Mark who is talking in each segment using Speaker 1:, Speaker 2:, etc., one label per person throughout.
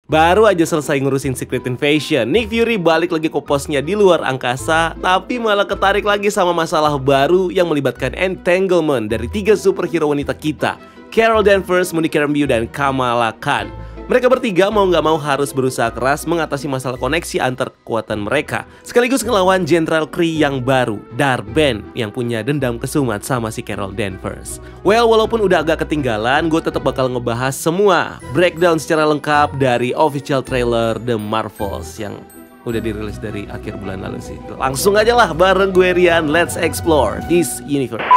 Speaker 1: Baru aja selesai ngurusin Secret Invasion, Nick Fury balik lagi ke posnya di luar angkasa, tapi malah ketarik lagi sama masalah baru yang melibatkan entanglement dari 3 superhero wanita kita, Carol Danvers, Monica Rambeau, dan Kamala Khan. Mereka bertiga mau nggak mau harus berusaha keras mengatasi masalah koneksi antar kekuatan mereka, sekaligus ngelawan Jenderal Kree yang baru, Dar-Benn, yang punya dendam kesumat sama si Carol Danvers. Well, walaupun udah agak ketinggalan, gue tetap bakal ngebahas semua breakdown secara lengkap dari official trailer The Marvels yang udah dirilis dari akhir bulan lalu sih. Langsung aja lah bareng gue Rian, let's explore this universe.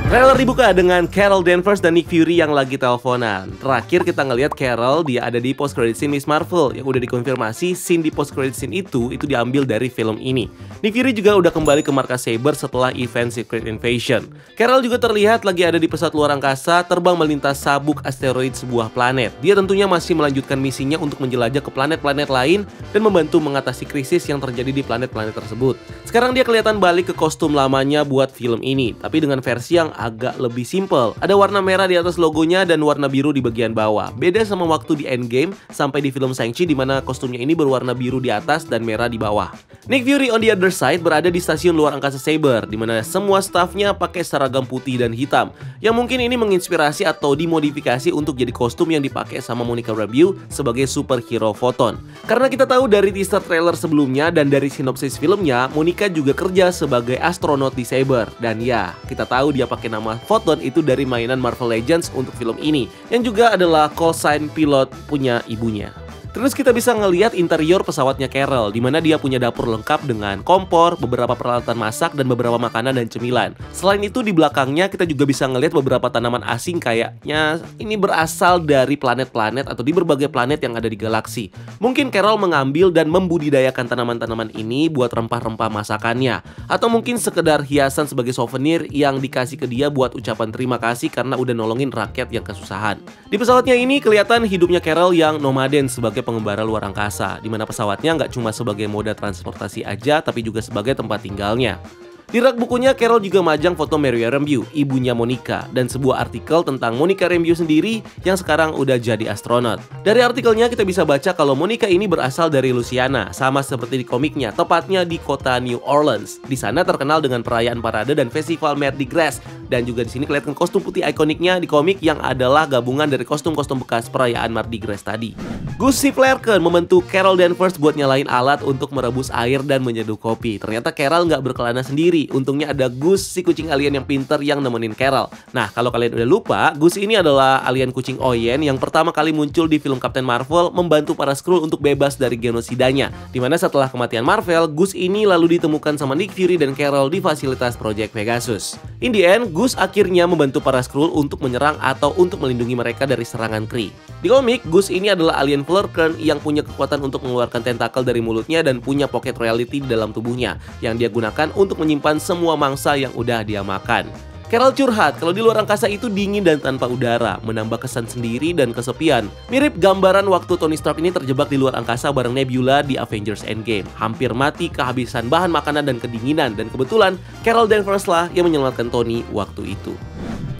Speaker 1: Trailer dibuka dengan Carol Danvers dan Nick Fury yang lagi teleponan. Terakhir kita ngelihat Carol, dia ada di post credit scene Miss Marvel yang udah dikonfirmasi scene di post credit scene itu diambil dari film ini. Nick Fury juga udah kembali ke markas Saber setelah event Secret Invasion. Carol juga terlihat lagi ada di pesawat luar angkasa terbang melintas sabuk asteroid sebuah planet. Dia tentunya masih melanjutkan misinya untuk menjelajah ke planet-planet lain dan membantu mengatasi krisis yang terjadi di planet-planet tersebut. Sekarang dia kelihatan balik ke kostum lamanya buat film ini, tapi dengan versi yang agak lebih simple. Ada warna merah di atas logonya dan warna biru di bagian bawah. Beda sama waktu di Endgame sampai di film Shang-Chi di mana kostumnya ini berwarna biru di atas dan merah di bawah. Nick Fury on the other side berada di stasiun luar angkasa Saber, di mana semua stafnya pakai seragam putih dan hitam. Yang mungkin ini menginspirasi atau dimodifikasi untuk jadi kostum yang dipakai sama Monica Rambeau sebagai superhero Photon. Karena kita tahu dari teaser trailer sebelumnya dan dari sinopsis filmnya, Monica juga kerja sebagai astronot di Saber. Dan ya, kita tahu dia pakai nama Photon itu dari mainan Marvel Legends untuk film ini, yang juga adalah call sign pilot punya ibunya. Terus kita bisa ngelihat interior pesawatnya Carol, di mana dia punya dapur lengkap dengan kompor, beberapa peralatan masak, dan beberapa makanan dan cemilan. Selain itu di belakangnya kita juga bisa ngelihat beberapa tanaman asing kayaknya ini berasal dari planet-planet atau di berbagai planet yang ada di galaksi. Mungkin Carol mengambil dan membudidayakan tanaman-tanaman ini buat rempah-rempah masakannya. Atau mungkin sekedar hiasan sebagai souvenir yang dikasih ke dia buat ucapan terima kasih karena udah nolongin rakyat yang kesusahan. Di pesawatnya ini kelihatan hidupnya Carol yang nomaden sebagai pengembara luar angkasa, di mana pesawatnya nggak cuma sebagai moda transportasi aja, tapi juga sebagai tempat tinggalnya. Di rak bukunya, Carol juga majang foto Monica Rambeau, ibunya Monica, dan sebuah artikel tentang Monica Rambeau sendiri yang sekarang udah jadi astronot. Dari artikelnya kita bisa baca kalau Monica ini berasal dari Louisiana, sama seperti di komiknya, tepatnya di kota New Orleans. Di sana terkenal dengan perayaan parade dan festival Mardi Gras, dan juga di sini kelihatan kostum putih ikoniknya di komik yang adalah gabungan dari kostum-kostum bekas perayaan Mardi Gras tadi. Gus C. Flerken membantu Carol Danvers buat nyalain alat untuk merebus air dan menyeduh kopi. Ternyata Carol nggak berkelana sendiri. Untungnya ada Gus, si kucing alien yang pinter yang nemenin Carol. Nah, kalau kalian udah lupa, Gus ini adalah alien kucing Oyen yang pertama kali muncul di film Captain Marvel membantu para Skrull untuk bebas dari genosidanya. Dimana setelah kematian Marvel, Gus ini lalu ditemukan sama Nick Fury dan Carol di fasilitas Project Pegasus. In the end, Gus akhirnya membantu para Skrull untuk menyerang atau untuk melindungi mereka dari serangan Kree. Di komik, Gus ini adalah alien Flerken yang punya kekuatan untuk mengeluarkan tentakel dari mulutnya dan punya pocket reality di dalam tubuhnya yang dia gunakan untuk menyimpan semua mangsa yang udah dia makan. Carol curhat kalau di luar angkasa itu dingin dan tanpa udara, menambah kesan sendiri dan kesepian. Mirip gambaran waktu Tony Stark ini terjebak di luar angkasa bareng Nebula di Avengers Endgame. Hampir mati kehabisan bahan makanan dan kedinginan, dan kebetulan Carol Danvers lah yang menyelamatkan Tony waktu itu.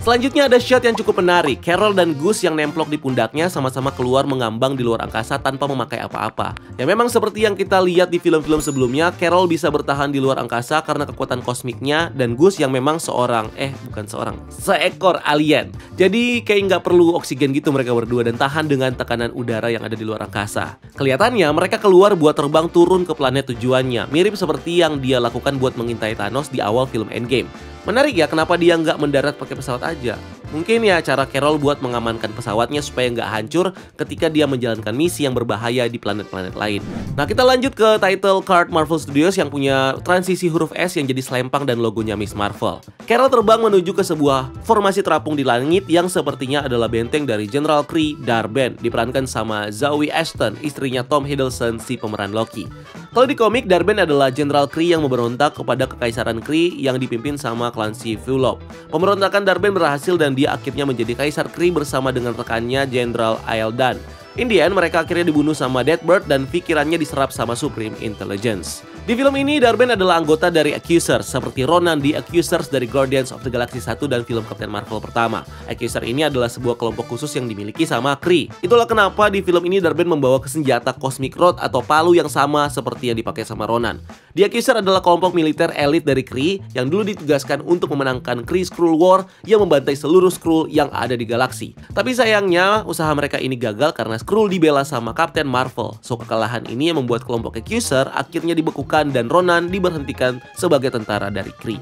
Speaker 1: Selanjutnya ada shot yang cukup menarik. Carol dan Gus yang nemplok di pundaknya sama-sama keluar mengambang di luar angkasa tanpa memakai apa-apa. Ya memang seperti yang kita lihat di film-film sebelumnya, Carol bisa bertahan di luar angkasa karena kekuatan kosmiknya, dan Gus yang memang seekor alien. Jadi kayak nggak perlu oksigen gitu mereka berdua dan tahan dengan tekanan udara yang ada di luar angkasa. Kelihatannya mereka keluar buat terbang turun ke planet tujuannya, mirip seperti yang dia lakukan buat mengintai Thanos di awal film Endgame. Menarik ya, kenapa dia nggak mendarat pakai pesawat aja? Mungkin ya cara Carol buat mengamankan pesawatnya supaya nggak hancur ketika dia menjalankan misi yang berbahaya di planet-planet lain. Nah, kita lanjut ke title card Marvel Studios yang punya transisi huruf S yang jadi selempang dan logonya Miss Marvel. Carol terbang menuju ke sebuah formasi terapung di langit yang sepertinya adalah benteng dari Jenderal Kree, Dar-Benn, diperankan sama Zoe Ashton, istrinya Tom Hiddleston si pemeran Loki. Kalau di komik, Darben adalah Jenderal Kree yang memberontak kepada Kekaisaran Kree yang dipimpin sama Clancy Fulop. Pemberontakan Darben berhasil dan dia akhirnya menjadi Kaisar Kree bersama dengan rekannya Jenderal Aeldan. In the end, mereka akhirnya dibunuh sama Deathbird dan pikirannya diserap sama Supreme Intelligence. Di film ini, Darben adalah anggota dari Accusers, seperti Ronan di Accusers dari Guardians of the Galaxy 1 dan film Captain Marvel pertama. Accuser ini adalah sebuah kelompok khusus yang dimiliki sama Kree. Itulah kenapa di film ini Darben membawa senjata Cosmic Rod atau palu yang sama seperti yang dipakai sama Ronan. The Accuser adalah kelompok militer elit dari Kree yang dulu ditugaskan untuk memenangkan Kree Skrull War yang membantai seluruh Skrull yang ada di galaksi. Tapi sayangnya, usaha mereka ini gagal karena Skrull dibela sama Captain Marvel. So kekalahan ini yang membuat kelompok Accuser akhirnya dibekukan dan Ronan diberhentikan sebagai tentara dari Kree.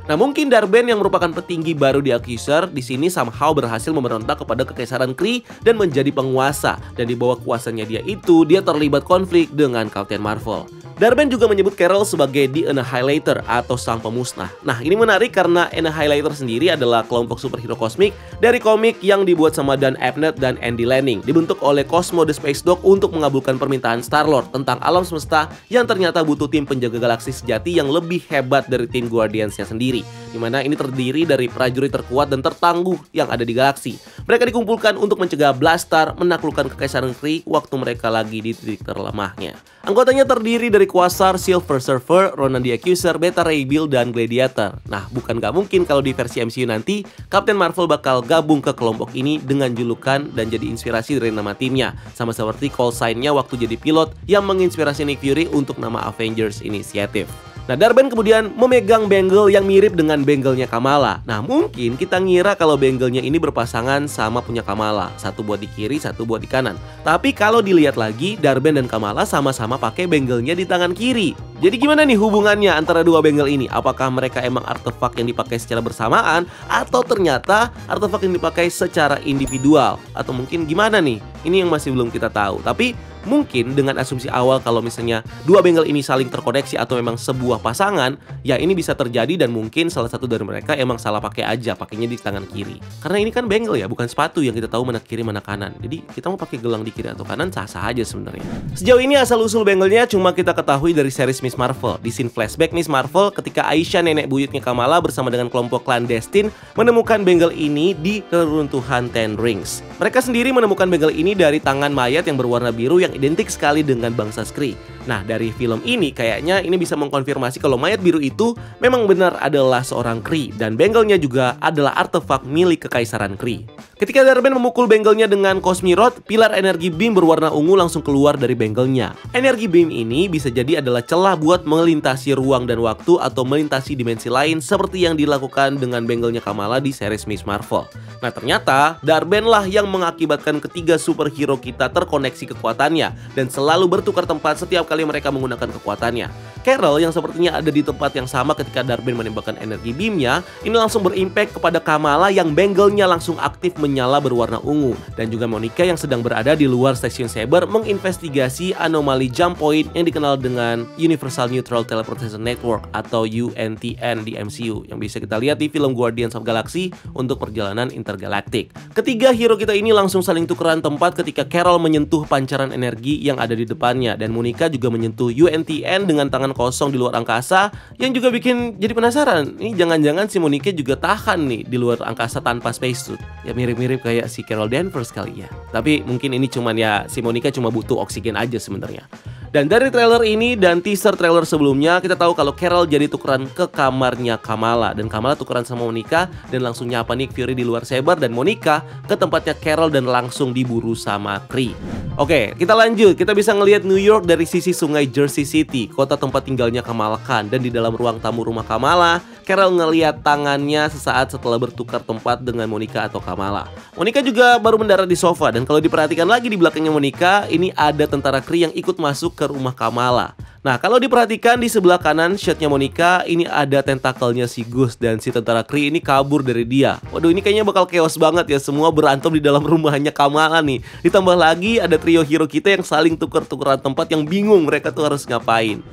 Speaker 1: Nah, mungkin Darben yang merupakan petinggi baru di Accuser di sini somehow berhasil memberontak kepada Kekaisaran Kree dan menjadi penguasa. Dan di bawah kuasanya dia itu, dia terlibat konflik dengan Captain Marvel. Darben juga menyebut Carol sebagai The Annihilator atau sang pemusnah. Nah, ini menarik karena Annihilator sendiri adalah kelompok superhero kosmik dari komik yang dibuat sama Dan Abnett dan Andy Lanning, dibentuk oleh Cosmo the Space Dog untuk mengabulkan permintaan Star-Lord tentang alam semesta yang ternyata butuh tim penjaga galaksi sejati yang lebih hebat dari tim Guardians-nya sendiri, dimana ini terdiri dari prajurit terkuat dan tertangguh yang ada di galaksi. Mereka dikumpulkan untuk mencegah Blaster menaklukkan Kekaisaran Kree waktu mereka lagi di titik terlemahnya. Anggotanya terdiri dari Quasar, Silver Surfer, Ronan the Accuser, Beta Ray Bill, dan Gladiator. Nah, bukan gak mungkin kalau di versi MCU nanti, Captain Marvel bakal gabung ke kelompok ini dengan julukan dan jadi inspirasi dari nama timnya. Sama seperti call sign-nya waktu jadi pilot yang menginspirasi Nick Fury untuk nama Avengers Initiative. Nah, Darben kemudian memegang bangle yang mirip dengan bangle-nya Kamala. Nah, mungkin kita ngira kalau bangle-nya ini berpasangan sama punya Kamala. Satu buat di kiri, satu buat di kanan. Tapi kalau dilihat lagi, Darben dan Kamala sama-sama pakai bangle-nya di tangan kiri. Jadi gimana nih hubungannya antara dua bangle ini? Apakah mereka emang artefak yang dipakai secara bersamaan? Atau ternyata artefak yang dipakai secara individual? Atau mungkin gimana nih? Ini yang masih belum kita tahu. Tapi mungkin dengan asumsi awal kalau misalnya dua bangle ini saling terkoneksi atau memang sebuah pasangan, ya ini bisa terjadi dan mungkin salah satu dari mereka emang salah pakai aja, pakainya di tangan kiri. Karena ini kan bangle ya, bukan sepatu yang kita tahu mana kiri mana kanan. Jadi kita mau pakai gelang di kiri atau kanan sah-sah aja sebenarnya. Sejauh ini asal-usul bangle-nya cuma kita ketahui dari series Miss Marvel. Di scene flashback Miss Marvel ketika Aisha nenek buyutnya Kamala bersama dengan kelompok clandestine menemukan bangle ini di reruntuhan Ten Rings. Mereka sendiri menemukan bangle ini dari tangan mayat yang berwarna biru yang identik sekali dengan bangsa Kree. Nah, dari film ini kayaknya ini bisa mengkonfirmasi kalau mayat biru itu memang benar adalah seorang Kree dan bangle-nya juga adalah artefak milik Kekaisaran Kree. Ketika Darben memukul bangle-nya dengan Cosmic Rod, pilar energi beam berwarna ungu langsung keluar dari bangle-nya. Energi beam ini bisa jadi adalah celah buat melintasi ruang dan waktu atau melintasi dimensi lain seperti yang dilakukan dengan bangle-nya Kamala di series Miss Marvel. Nah, ternyata Darben lah yang mengakibatkan ketiga superhero kita terkoneksi kekuatannya dan selalu bertukar tempat setiap kali mereka menggunakan kekuatannya. Carol yang sepertinya ada di tempat yang sama ketika Darben menembakkan energi beamnya, ini langsung berimpact kepada Kamala yang bangle-nya langsung aktif menyala berwarna ungu. Dan juga Monica yang sedang berada di luar stasiun Saber menginvestigasi anomali jump point yang dikenal dengan Universal Neutral Teleportation Network atau UNTN di MCU yang bisa kita lihat di film Guardians of Galaxy untuk perjalanan intergalaktik. Ketiga hero kita ini langsung saling tukeran tempat ketika Carol menyentuh pancaran energi yang ada di depannya dan Monica juga menyentuh UNTN dengan tangan kosong di luar angkasa yang juga bikin jadi penasaran. Ini jangan-jangan si Monica juga tahan nih di luar angkasa tanpa spacesuit. Ya mirip-mirip kayak si Carol Danvers kali ya. Tapi mungkin ini cuman ya si Monica cuma butuh oksigen aja sebenarnya. Dan dari trailer ini dan teaser trailer sebelumnya kita tahu kalau Carol jadi tukeran ke kamarnya Kamala dan Kamala tukeran sama Monica dan langsung nyapa Nick Fury di luar Saber dan Monica ke tempatnya Carol dan langsung diburu sama Kree. Oke, kita lanjut. Kita bisa ngelihat New York dari sisi sungai Jersey City, kota tempat tinggalnya Kamala Khan, dan di dalam ruang tamu rumah Kamala, Carol ngelihat tangannya sesaat setelah bertukar tempat dengan Monica atau Kamala. Monica juga baru mendarat di sofa dan kalau diperhatikan lagi di belakangnya Monica, ini ada tentara Kree yang ikut masuk ke rumah Kamala. Nah, kalau diperhatikan di sebelah kanan shotnya Monica, ini ada tentakelnya si Gus dan si tentara Kree ini kabur dari dia. Waduh, ini kayaknya bakal chaos banget ya, semua berantem di dalam rumahnya Kamala nih. Ditambah lagi ada trio hero kita yang saling tuker-tukeran tempat yang bingung mereka tuh harus ngapain.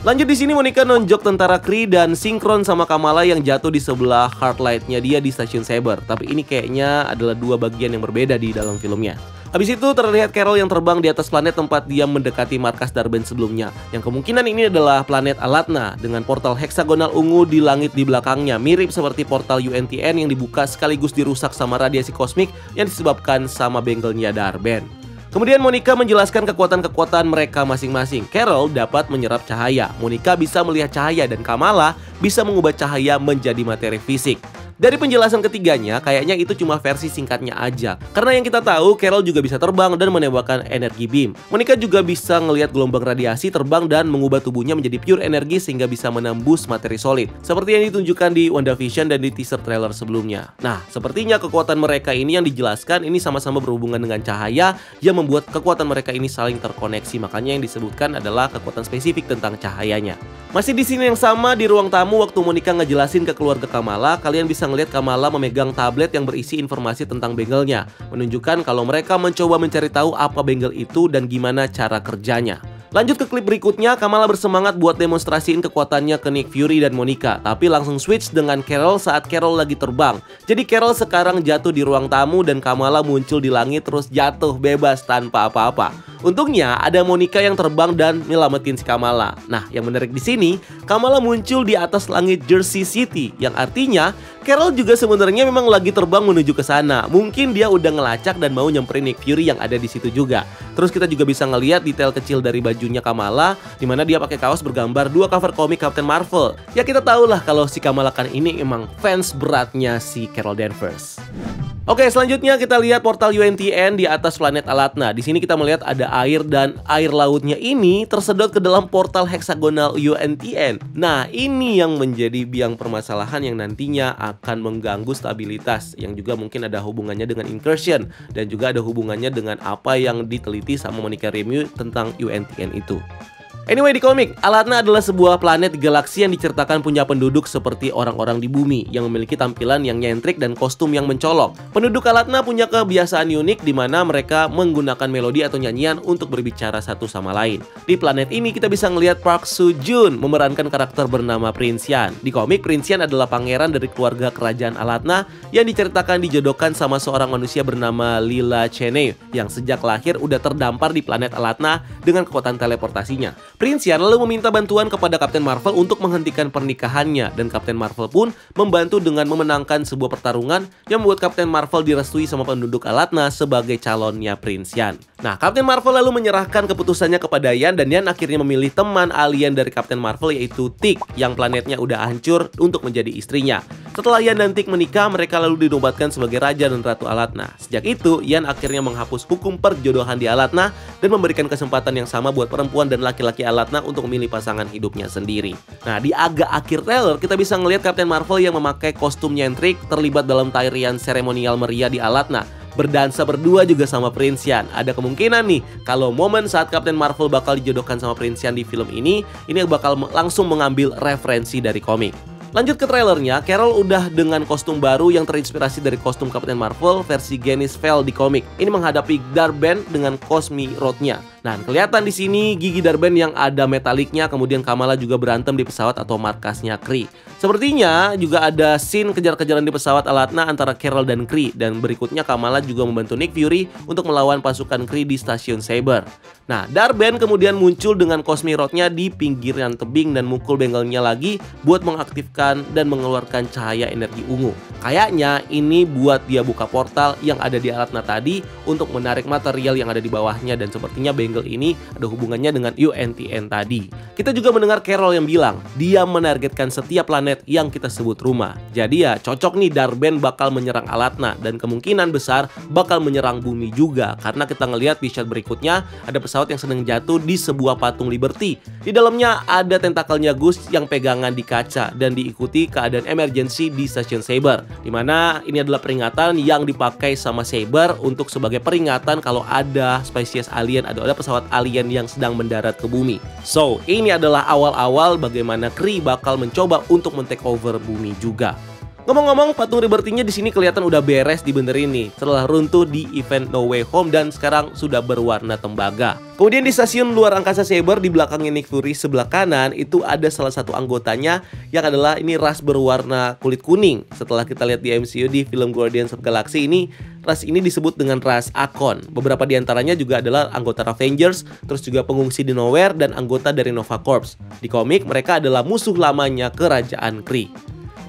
Speaker 1: Lanjut di sini Monica nonjok tentara Kree dan sinkron sama Kamala yang jatuh di sebelah Heartlight-nya dia di stasiun Saber. Tapi ini kayaknya adalah dua bagian yang berbeda di dalam filmnya. Habis itu terlihat Carol yang terbang di atas planet tempat dia mendekati markas Darben sebelumnya. Yang kemungkinan ini adalah planet Alatna dengan portal heksagonal ungu di langit di belakangnya, mirip seperti portal UNTN yang dibuka sekaligus dirusak sama radiasi kosmik yang disebabkan sama bengkelnya Darben. Kemudian Monica menjelaskan kekuatan-kekuatan mereka masing-masing. Carol dapat menyerap cahaya, Monica bisa melihat cahaya, dan Kamala bisa mengubah cahaya menjadi materi fisik. Dari penjelasan ketiganya, kayaknya itu cuma versi singkatnya aja. Karena yang kita tahu, Carol juga bisa terbang dan menembakkan energi beam. Monica juga bisa ngelihat gelombang radiasi terbang dan mengubah tubuhnya menjadi pure energi sehingga bisa menembus materi solid. Seperti yang ditunjukkan di WandaVision dan di teaser trailer sebelumnya. Nah, sepertinya kekuatan mereka ini yang dijelaskan ini sama-sama berhubungan dengan cahaya yang membuat kekuatan mereka ini saling terkoneksi. Makanya yang disebutkan adalah kekuatan spesifik tentang cahayanya. Masih di sini yang sama, di ruang tamu waktu Monica ngejelasin ke keluarga Kamala, kalian bisa ngelihat Kamala memegang tablet yang berisi informasi tentang bengelnya, menunjukkan kalau mereka mencoba mencari tahu apa bengel itu dan gimana cara kerjanya. Lanjut ke klip berikutnya, Kamala bersemangat buat demonstrasiin kekuatannya ke Nick Fury dan Monica, tapi langsung switch dengan Carol saat Carol lagi terbang. Jadi Carol sekarang jatuh di ruang tamu dan Kamala muncul di langit terus jatuh bebas tanpa apa-apa. Untungnya ada Monica yang terbang dan nyelamatin si Kamala. Nah, yang menarik di sini, Kamala muncul di atas langit Jersey City, yang artinya Carol juga sebenarnya memang lagi terbang menuju ke sana. Mungkin dia udah ngelacak dan mau nyamperin Nick Fury yang ada di situ juga. Terus kita juga bisa ngelihat detail kecil dari bajunya Kamala, di mana dia pakai kaos bergambar 2 cover komik Captain Marvel. Ya kita tahulah kalau si Kamala Khan ini emang fans beratnya si Carol Danvers. Oke, selanjutnya kita lihat portal UNTN di atas planet Alatna. Di sini kita melihat ada air dan air lautnya ini tersedot ke dalam portal heksagonal UNTN. Nah, ini yang menjadi biang permasalahan yang nantinya akan mengganggu stabilitas, yang juga mungkin ada hubungannya dengan incursion dan juga ada hubungannya dengan apa yang diteliti sama Monica Rambeau tentang UNTN itu. Anyway, di komik, Alatna adalah sebuah planet galaksi yang diceritakan punya penduduk seperti orang-orang di bumi yang memiliki tampilan yang nyentrik dan kostum yang mencolok. Penduduk Alatna punya kebiasaan unik di mana mereka menggunakan melodi atau nyanyian untuk berbicara satu sama lain. Di planet ini kita bisa ngelihat Park Soo Joon memerankan karakter bernama Prince Yan. Di komik, Prince Yan adalah pangeran dari keluarga kerajaan Alatna yang diceritakan dijodohkan sama seorang manusia bernama Lila Cheney yang sejak lahir udah terdampar di planet Alatna dengan kekuatan teleportasinya. Prince Yan lalu meminta bantuan kepada Captain Marvel untuk menghentikan pernikahannya, dan Captain Marvel pun membantu dengan memenangkan sebuah pertarungan yang membuat Captain Marvel direstui sama penduduk Alatna sebagai calonnya Prince Yan. Nah, Captain Marvel lalu menyerahkan keputusannya kepada Yan, dan Yan akhirnya memilih teman alien dari Captain Marvel yaitu Tik yang planetnya udah hancur untuk menjadi istrinya. Setelah Yan dan Tik menikah, mereka lalu dinobatkan sebagai Raja dan Ratu Alatna. Sejak itu, Yan akhirnya menghapus hukum perjodohan di Alatna dan memberikan kesempatan yang sama buat perempuan dan laki-laki Alatna untuk memilih pasangan hidupnya sendiri. Nah, di agak akhir trailer kita bisa ngelihat Captain Marvel yang memakai kostum nyentrik terlibat dalam tarian seremonial meriah di Alatna, berdansa berdua juga sama Prince Yan. Ada kemungkinan nih kalau momen saat Captain Marvel bakal dijodohkan sama Prince Yan di film ini bakal langsung mengambil referensi dari komik. Lanjut ke trailernya, Carol udah dengan kostum baru yang terinspirasi dari kostum Captain Marvel versi Genis Vell di komik. Ini menghadapi Darben dengan Cosmi Rhodnya. Nah, kelihatan di sini gigi Darben yang ada metaliknya, kemudian Kamala juga berantem di pesawat atau markasnya Kree. Sepertinya juga ada scene kejar-kejaran di pesawat Alatna antara Carol dan Kree, dan berikutnya Kamala juga membantu Nick Fury untuk melawan pasukan Kree di stasiun Saber. Nah, Darben kemudian muncul dengan Cosmi Rhodnya di pinggiran tebing dan mukul bengelnya lagi buat mengaktifkan dan mengeluarkan cahaya energi ungu. Kayaknya ini buat dia buka portal yang ada di Alatna tadi untuk menarik material yang ada di bawahnya, dan sepertinya bengel ini ada hubungannya dengan UNTN tadi. Kita juga mendengar Carol yang bilang dia menargetkan setiap planet yang kita sebut rumah. Jadi ya cocok nih Darben bakal menyerang Alatna, dan kemungkinan besar bakal menyerang bumi juga, karena kita ngelihat di shot berikutnya ada pesawat yang sedang jatuh di sebuah patung Liberty. Di dalamnya ada tentakelnya Gus yang pegangan di kaca dan diikuti keadaan emergency di stasiun Saber, dimana ini adalah peringatan yang dipakai sama Saber untuk sebagai peringatan kalau ada spesies alien, ada pesawat alien yang sedang mendarat ke bumi. So, ini adalah awal-awal bagaimana Kree bakal mencoba untuk men-take over bumi juga. Ngomong-ngomong, patung Liberty-nya di sini kelihatan udah beres dibenerin nih setelah runtuh di event No Way Home dan sekarang sudah berwarna tembaga. Kemudian di stasiun luar angkasa Saber di belakangnya Nick Fury sebelah kanan itu ada salah satu anggotanya yang adalah ini ras berwarna kulit kuning. Setelah kita lihat di MCU di film Guardians of Galaxy ini, ras ini disebut dengan ras Akon. Beberapa di antaranya juga adalah anggota Avengers, terus juga pengungsi di Nowhere dan anggota dari Nova Corps. Di komik mereka adalah musuh lamanya kerajaan Kree.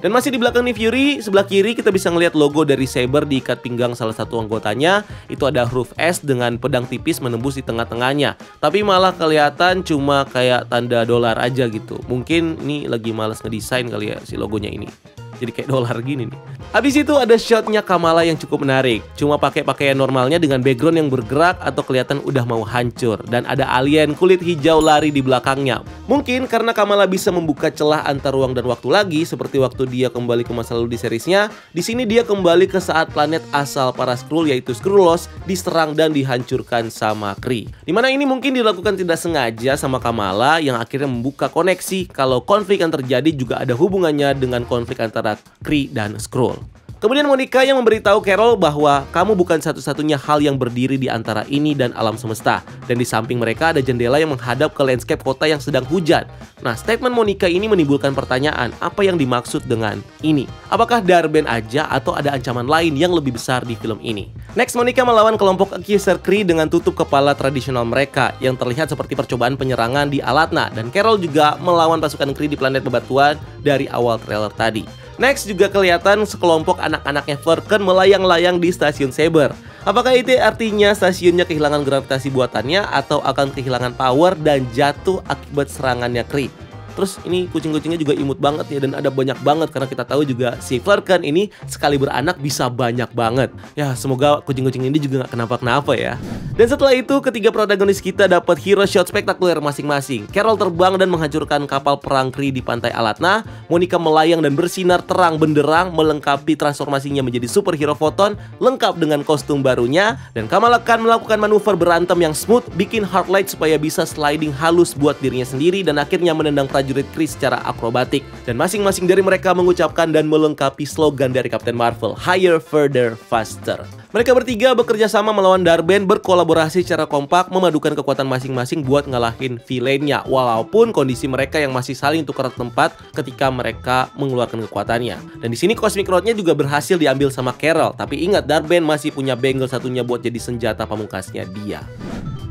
Speaker 1: Dan masih di belakang Nick Fury, sebelah kiri kita bisa ngeliat logo dari Saber di ikat pinggang salah satu anggotanya. Itu ada huruf S dengan pedang tipis menembus di tengah-tengahnya. Tapi malah kelihatan cuma kayak tanda dolar aja gitu. Mungkin ini lagi males ngedesain kali ya si logonya ini. Jadi kayak dolar gini nih. Habis itu ada shotnya Kamala yang cukup menarik. Cuma pakai pakaian normalnya dengan background yang bergerak atau kelihatan udah mau hancur. Dan ada alien kulit hijau lari di belakangnya. Mungkin karena Kamala bisa membuka celah antar ruang dan waktu lagi, seperti waktu dia kembali ke masa lalu di seriesnya. Di sini dia kembali ke saat planet asal para Skrull yaitu Skrullos diserang dan dihancurkan sama Kree. Dimana ini mungkin dilakukan tidak sengaja sama Kamala yang akhirnya membuka koneksi kalau konflik yang terjadi juga ada hubungannya dengan konflik antara Kree dan Skrull. Kemudian Monica yang memberitahu Carol bahwa kamu bukan satu-satunya hal yang berdiri di antara ini dan alam semesta. Dan di samping mereka ada jendela yang menghadap ke landscape kota yang sedang hujan. Nah, statement Monica ini menimbulkan pertanyaan, apa yang dimaksud dengan ini? Apakah Dar-Benn aja atau ada ancaman lain yang lebih besar di film ini? Next, Monica melawan kelompok Accuser Kree dengan tutup kepala tradisional mereka yang terlihat seperti percobaan penyerangan di Alatna. Dan Carol juga melawan pasukan Kree di planet bebatuan dari awal trailer tadi. Next juga kelihatan sekelompok anak-anaknya Flerken melayang-layang di stasiun Saber. Apakah itu artinya stasiunnya kehilangan gravitasi buatannya atau akan kehilangan power dan jatuh akibat serangannya Kree? Terus ini kucing-kucingnya juga imut banget ya, dan ada banyak banget karena kita tahu juga si Flerken ini sekali beranak bisa banyak banget. Ya semoga kucing-kucing ini juga gak kenapa-kenapa ya. Dan setelah itu ketiga protagonis kita dapat hero shot spektakuler masing-masing. Carol terbang dan menghancurkan kapal perang Kree di pantai Alatna. Monica melayang dan bersinar terang benderang melengkapi transformasinya menjadi superhero Photon lengkap dengan kostum barunya. Dan Kamala Khan melakukan manuver berantem yang smooth, bikin Heartlight supaya bisa sliding halus buat dirinya sendiri dan akhirnya menendang prajurit Kree secara akrobatik. Dan masing-masing dari mereka mengucapkan dan melengkapi slogan dari Captain Marvel, Higher, Further, Faster. Mereka bertiga bekerja sama melawan Dar-Benn, berkolaborasi secara kompak, memadukan kekuatan masing-masing buat ngalahin villainnya. Walaupun kondisi mereka yang masih saling tukar tempat ketika mereka mengeluarkan kekuatannya. Dan di sini Cosmic Rod-nya juga berhasil diambil sama Carol. Tapi ingat, Dar-Benn masih punya bangle satunya buat jadi senjata pamungkasnya dia.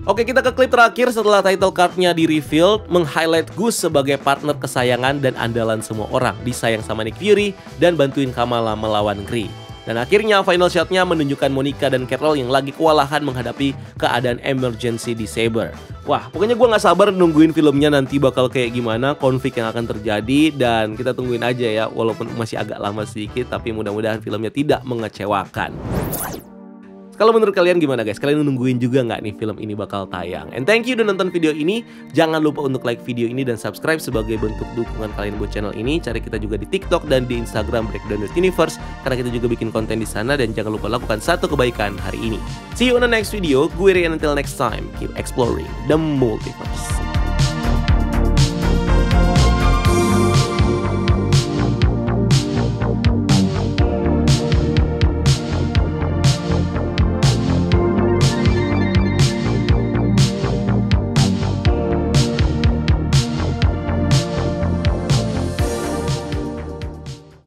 Speaker 1: Oke, kita ke klip terakhir setelah title card-nya di-reveal, meng-highlight Goose sebagai partner kesayangan dan andalan semua orang, disayang sama Nick Fury, dan bantuin Kamala melawan Kree. Dan akhirnya final shot-nya menunjukkan Monica dan Carol yang lagi kewalahan menghadapi keadaan emergency di Saber. Wah, pokoknya gue gak sabar nungguin filmnya nanti bakal kayak gimana, konflik yang akan terjadi, dan kita tungguin aja ya, walaupun masih agak lama sedikit, tapi mudah-mudahan filmnya tidak mengecewakan. Kalau menurut kalian gimana guys? Kalian nungguin juga nggak nih film ini bakal tayang? And thank you udah nonton video ini. Jangan lupa untuk like video ini dan subscribe sebagai bentuk dukungan kalian buat channel ini. Cari kita juga di TikTok dan di Instagram Breakdown Universe, karena kita juga bikin konten di sana. Dan jangan lupa lakukan satu kebaikan hari ini. See you on the next video. Gue Rian, until next time. Keep exploring the multiverse.